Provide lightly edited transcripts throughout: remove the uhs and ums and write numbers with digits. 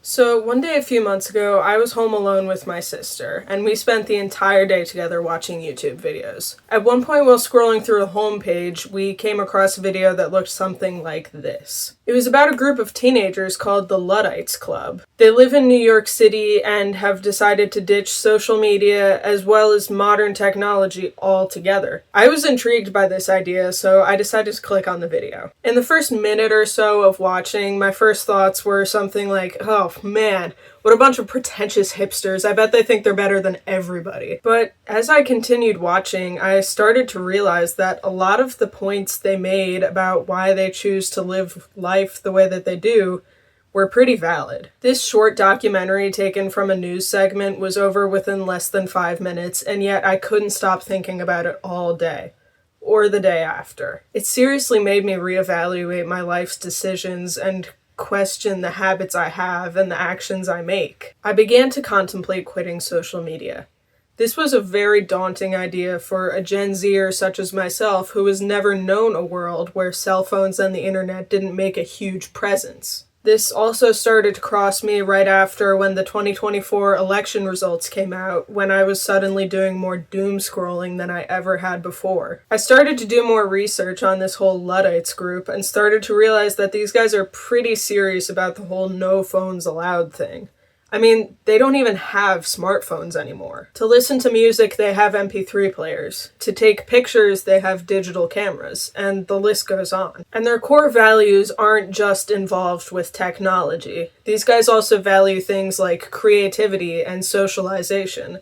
So, one day a few months ago, I was home alone with my sister, and we spent the entire day together watching YouTube videos. At one point, while scrolling through the homepage, we came across a video that looked something like this. It was about a group of teenagers called the Luddites Club. They live in New York City and have decided to ditch social media as well as modern technology altogether. I was intrigued by this idea, so I decided to click on the video. In the first minute or so of watching, my first thoughts were something like, oh man, what a bunch of pretentious hipsters. I bet they think they're better than everybody. But as I continued watching, I started to realize that a lot of the points they made about why they choose to live life the way that they do were pretty valid. This short documentary taken from a news segment was over within less than 5 minutes, and yet I couldn't stop thinking about it all day. Or the day after. It seriously made me reevaluate my life's decisions and question the habits I have and the actions I make. I began to contemplate quitting social media. This was a very daunting idea for a Gen Zer such as myself who has never known a world where cell phones and the internet didn't make a huge presence. This also started to cross me right after when the 2024 election results came out, when I was suddenly doing more doom scrolling than I ever had before. I started to do more research on this whole Luddites group and started to realize that these guys are pretty serious about the whole no phones allowed thing. I mean, they don't even have smartphones anymore. To listen to music, they have MP3 players. To take pictures, they have digital cameras, and the list goes on. And their core values aren't just involved with technology. These guys also value things like creativity and socialization.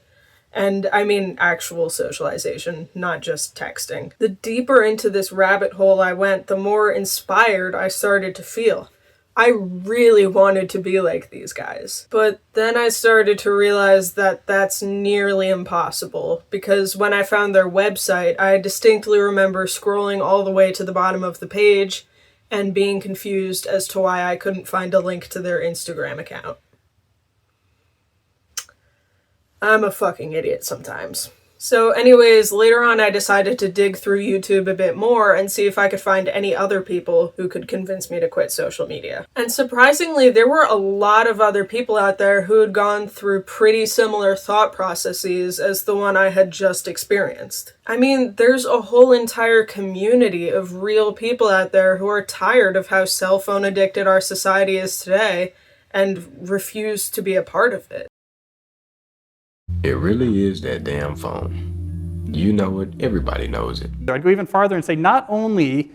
And I mean actual socialization, not just texting. The deeper into this rabbit hole I went, the more inspired I started to feel. I really wanted to be like these guys. But then I started to realize that that's nearly impossible, because when I found their website, I distinctly remember scrolling all the way to the bottom of the page and being confused as to why I couldn't find a link to their Instagram account. I'm a fucking idiot sometimes. So anyways, later on I decided to dig through YouTube a bit more and see if I could find any other people who could convince me to quit social media. And surprisingly, there were a lot of other people out there who had gone through pretty similar thought processes as the one I had just experienced. I mean, there's a whole entire community of real people out there who are tired of how cell phone addicted our society is today and refuse to be a part of it. It really is that damn phone. You know it, everybody knows it. I'd go even farther and say not only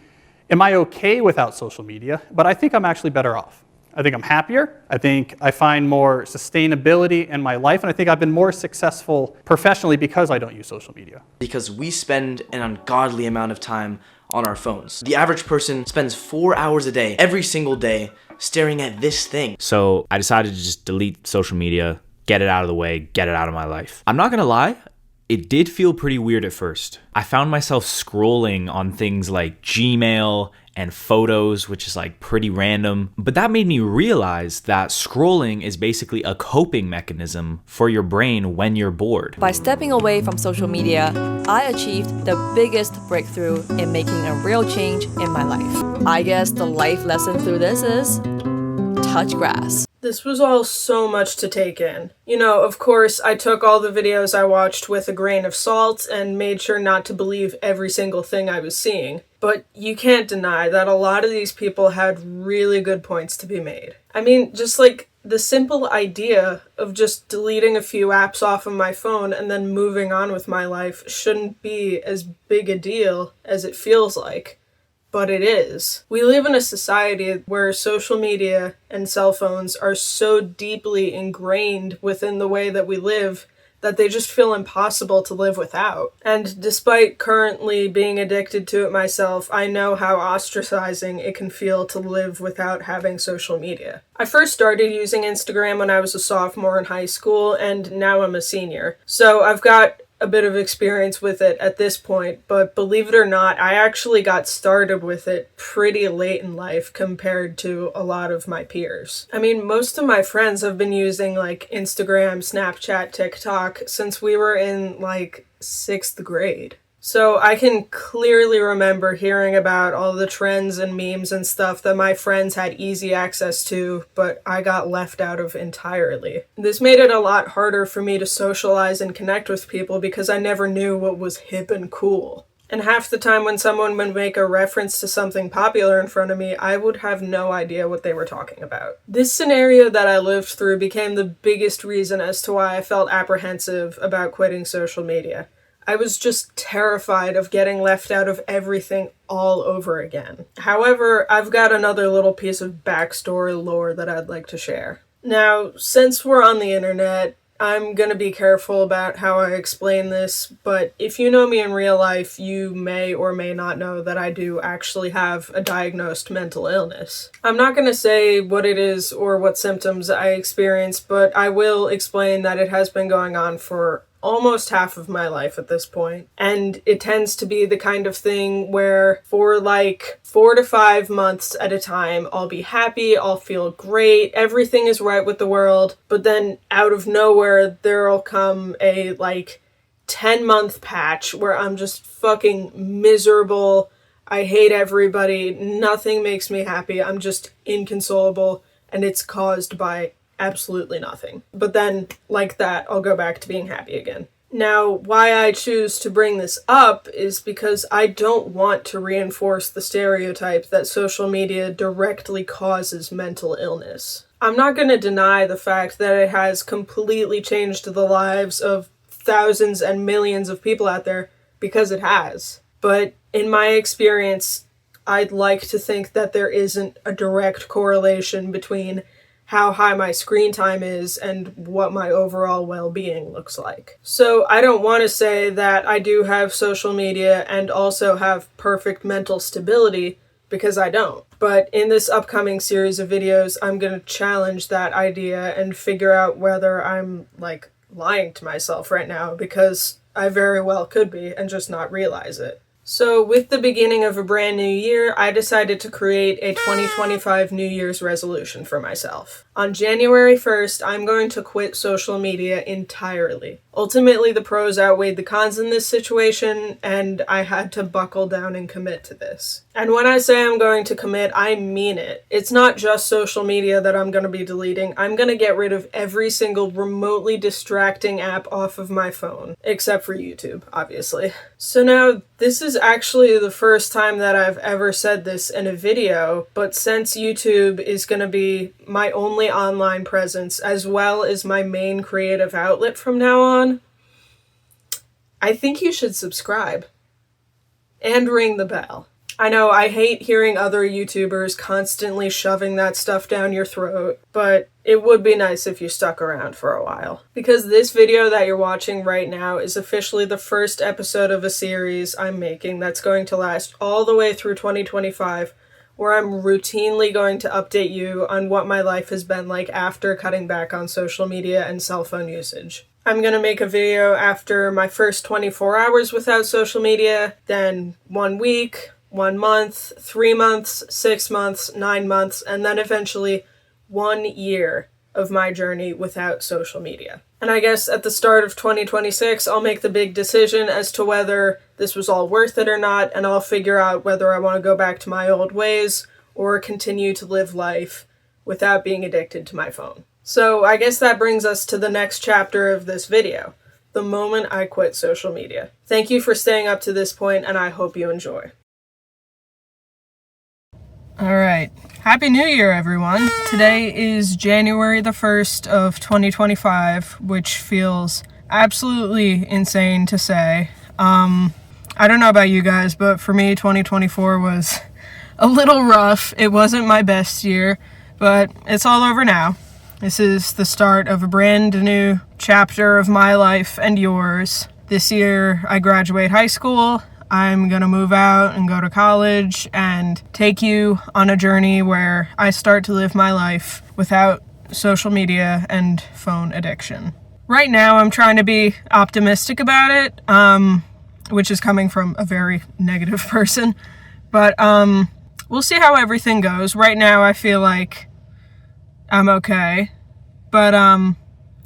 am I okay without social media, but I think I'm actually better off. I think I'm happier. I think I find more sustainability in my life, and I think I've been more successful professionally because I don't use social media. Because we spend an ungodly amount of time on our phones. The average person spends 4 hours a day, every single day, staring at this thing. So I decided to just delete social media, get it out of the way, get it out of my life. I'm not gonna lie, it did feel pretty weird at first. I found myself scrolling on things like Gmail and photos, which is like pretty random. But that made me realize that scrolling is basically a coping mechanism for your brain when you're bored. By stepping away from social media, I achieved the biggest breakthrough in making a real change in my life. I guess the life lesson through this is touch grass. This was all so much to take in. You know, of course, I took all the videos I watched with a grain of salt and made sure not to believe every single thing I was seeing. But you can't deny that a lot of these people had really good points to be made. I mean, just like the simple idea of just deleting a few apps off of my phone and then moving on with my life shouldn't be as big a deal as it feels like. But it is. We live in a society where social media and cell phones are so deeply ingrained within the way that we live that they just feel impossible to live without. And despite currently being addicted to it myself, I know how ostracizing it can feel to live without having social media. I first started using Instagram when I was a sophomore in high school, and now I'm a senior. So I've got a bit of experience with it at this point, but believe it or not, I actually got started with it pretty late in life compared to a lot of my peers. I mean, most of my friends have been using like Instagram, Snapchat, TikTok since we were in like 6th grade. So I can clearly remember hearing about all the trends and memes and stuff that my friends had easy access to, but I got left out of entirely. This made it a lot harder for me to socialize and connect with people because I never knew what was hip and cool. And half the time when someone would make a reference to something popular in front of me, I would have no idea what they were talking about. This scenario that I lived through became the biggest reason as to why I felt apprehensive about quitting social media. I was just terrified of getting left out of everything all over again. However, I've got another little piece of backstory lore that I'd like to share. Now, since we're on the internet, I'm gonna be careful about how I explain this, but if you know me in real life, you may or may not know that I do actually have a diagnosed mental illness. I'm not gonna say what it is or what symptoms I experience, but I will explain that it has been going on for almost half of my life at this point. And it tends to be the kind of thing where for like 4 to 5 months at a time, I'll be happy, I'll feel great, everything is right with the world, but then out of nowhere, there'll come a like 10-month patch where I'm just fucking miserable, I hate everybody, nothing makes me happy, I'm just inconsolable, and it's caused by absolutely nothing. But then, like that, I'll go back to being happy again. Now, why I choose to bring this up is because I don't want to reinforce the stereotype that social media directly causes mental illness. I'm not going to deny the fact that it has completely changed the lives of thousands and millions of people out there, because it has. But in my experience, I'd like to think that there isn't a direct correlation between how high my screen time is and what my overall well-being looks like. So I don't want to say that I do have social media and also have perfect mental stability, because I don't. But in this upcoming series of videos, I'm going to challenge that idea and figure out whether I'm like lying to myself right now, because I very well could be and just not realize it. So with the beginning of a brand new year, I decided to create a 2025 New Year's resolution for myself. On January 1st, I'm going to quit social media entirely. Ultimately, the pros outweighed the cons in this situation, and I had to buckle down and commit to this. And when I say I'm going to commit, I mean it. It's not just social media that I'm going to be deleting. I'm going to get rid of every single remotely distracting app off of my phone, except for YouTube, obviously. So now, this is actually the first time that I've ever said this in a video, but since YouTube is going to be my only online presence as well as my main creative outlet from now on, I think you should subscribe and ring the bell. I know I hate hearing other YouTubers constantly shoving that stuff down your throat, but it would be nice if you stuck around for a while. Because this video that you're watching right now is officially the first episode of a series I'm making that's going to last all the way through 2025, where I'm routinely going to update you on what my life has been like after cutting back on social media and cell phone usage. I'm going to make a video after my first 24 hours without social media, then 1 week, 1 month, 3 months, 6 months, 9 months, and then eventually 1 year of my journey without social media. And I guess at the start of 2026, I'll make the big decision as to whether this was all worth it or not, and I'll figure out whether I want to go back to my old ways or continue to live life without being addicted to my phone. So I guess that brings us to the next chapter of this video, the moment I quit social media. Thank you for staying up to this point, and I hope you enjoy. Alright, Happy New Year everyone! Today is January the 1st of 2025, which feels absolutely insane to say. I don't know about you guys, but for me 2024 was a little rough. It wasn't my best year, but it's all over now. This is the start of a brand new chapter of my life and yours. This year I graduate high school. I'm gonna move out and go to college and take you on a journey where I start to live my life without social media and phone addiction. Right now, I'm trying to be optimistic about it, which is coming from a very negative person, but we'll see how everything goes. Right now, I feel like I'm okay, but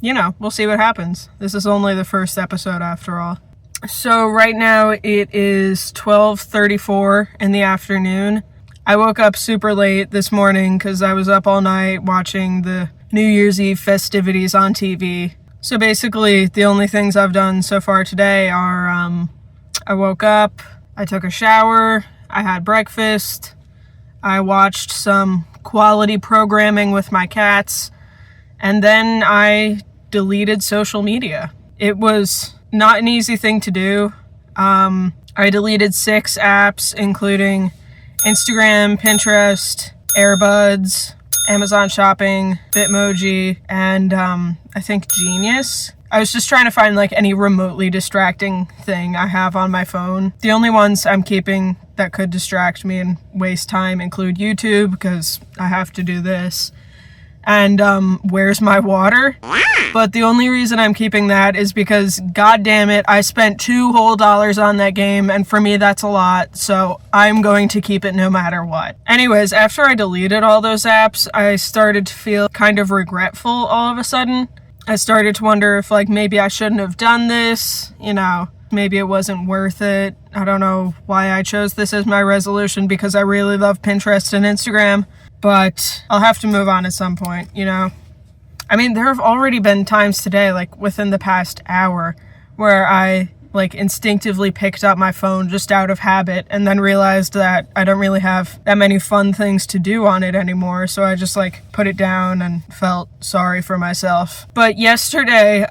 you know, we'll see what happens. This is only the first episode after all. So right now it is 12:34 in the afternoon. I woke up super late this morning because I was up all night watching the New Year's Eve festivities on TV. So basically the only things I've done so far today are I woke up, I took a shower, I had breakfast, I watched some quality programming with my cats, and then I deleted social media. It was not an easy thing to do. I deleted 6 apps, including Instagram, Pinterest, Airbuds, Amazon Shopping, Bitmoji, and I think Genius. I was just trying to find like any remotely distracting thing I have on my phone. The only ones I'm keeping that could distract me and waste time include YouTube, because I have to do this, and Where's My Water? But the only reason I'm keeping that is because, god damn it, I spent $2 whole on that game, and for me that's a lot, so I'm going to keep it no matter what. Anyways, after I deleted all those apps, I started to feel kind of regretful all of a sudden. I started to wonder if like maybe I shouldn't have done this, you know, maybe it wasn't worth it. I don't know why I chose this as my resolution, because I really love Pinterest and Instagram, but I'll have to move on at some point, you know. I mean, there have already been times today, like within the past hour, where I like instinctively picked up my phone just out of habit and then realized that I don't really have that many fun things to do on it anymore. So I just like put it down and felt sorry for myself. But yesterday,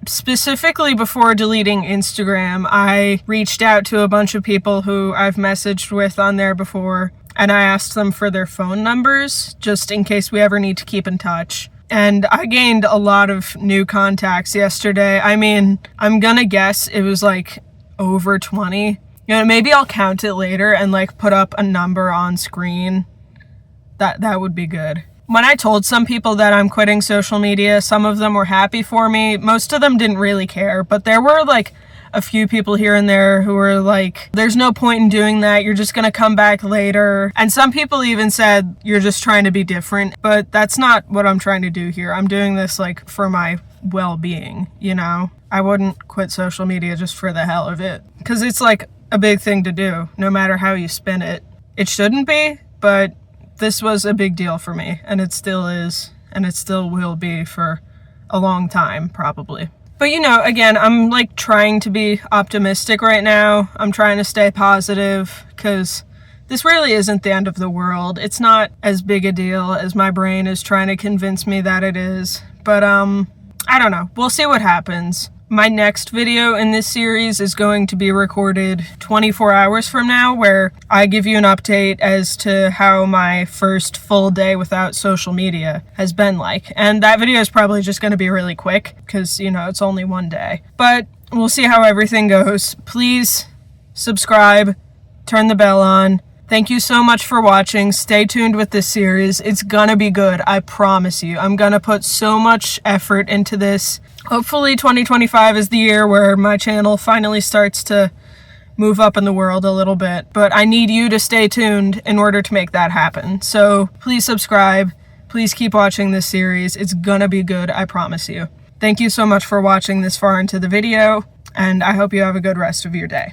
specifically before deleting Instagram, I reached out to a bunch of people who I've messaged with on there before, and I asked them for their phone numbers just in case we ever need to keep in touch. And I gained a lot of new contacts yesterday. I mean, I'm gonna guess it was like over 20. You know, maybe I'll count it later and like put up a number on screen. That would be good. When I told some people that I'm quitting social media, some of them were happy for me. Most of them didn't really care, but there were like a few people here and there who were like, there's no point in doing that, you're just gonna come back later. And some people even said, you're just trying to be different, but that's not what I'm trying to do here. I'm doing this like for my well-being, you know? I wouldn't quit social media just for the hell of it, because it's like a big thing to do, no matter how you spin it. It shouldn't be, but this was a big deal for me, and it still is, and it still will be for a long time, probably. But you know, again, I'm like trying to be optimistic right now. I'm trying to stay positive, because this really isn't the end of the world. It's not as big a deal as my brain is trying to convince me that it is. But I don't know. We'll see what happens. My next video in this series is going to be recorded 24 hours from now, where I give you an update as to how my first full day without social media has been like. And that video is probably just going to be really quick because, you know, it's only one day. But we'll see how everything goes. Please subscribe, turn the bell on. Thank you so much for watching. Stay tuned with this series. It's gonna be good, I promise you. I'm gonna put so much effort into this. Hopefully 2025 is the year where my channel finally starts to move up in the world a little bit. But I need you to stay tuned in order to make that happen. So please subscribe. Please keep watching this series. It's gonna be good, I promise you. Thank you so much for watching this far into the video, and I hope you have a good rest of your day.